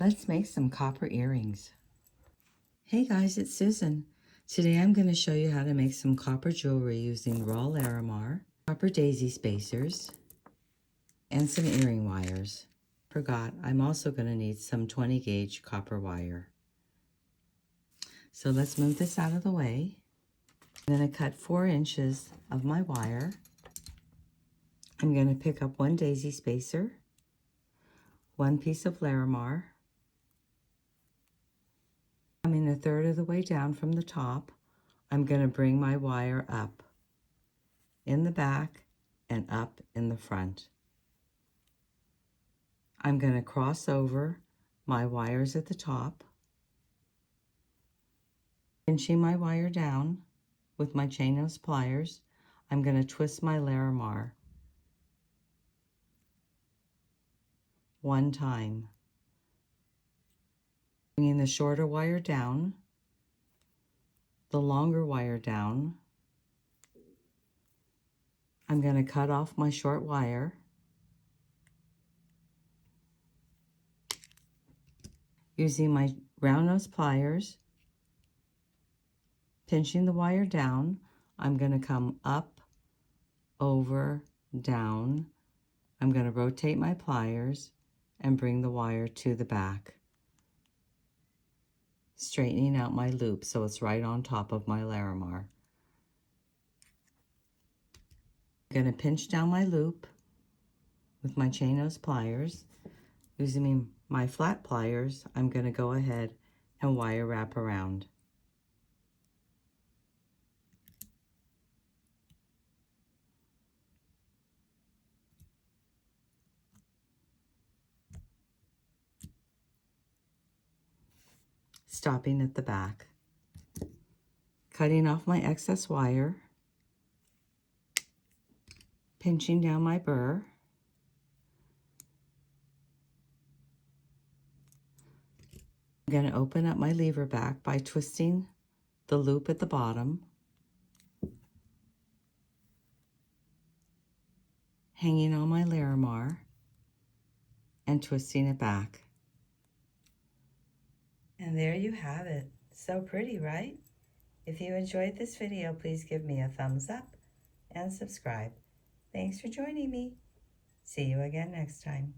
Let's make some copper earrings. Hey guys, it's Susan. Today I'm going to show you how to make some copper jewelry using raw larimar, copper daisy spacers, and some earring wires. Forgot, I'm also going to need some 20 gauge copper wire. So let's move this out of the way. I'm going to cut 4 inches of my wire. I'm going to pick up 1 daisy spacer, 1 piece of larimar. Coming a third of the way down from the top, I'm going to bring my wire up in the back and up in the front. I'm going to cross over my wires at the top, pinching my wire down with my chain nose pliers. I'm going to twist my larimar 1 time, bringing the shorter wire down, the longer wire down. I'm going to cut off my short wire, using my round nose pliers, pinching the wire down. I'm going to come up, over, down. I'm going to rotate my pliers and bring the wire to the back, straightening out my loop so it's right on top of my larimar. I'm going to pinch down my loop with my chain nose pliers. Using my flat pliers, I'm going to go ahead and wire wrap around. Stopping at the back. Cutting off my excess wire. Pinching down my burr. I'm going to open up my lever back by twisting the loop at the bottom, hanging on my larimar, and twisting it back. And there you have it. So pretty, right? If you enjoyed this video, please give me a thumbs up and subscribe. Thanks for joining me. See you again next time.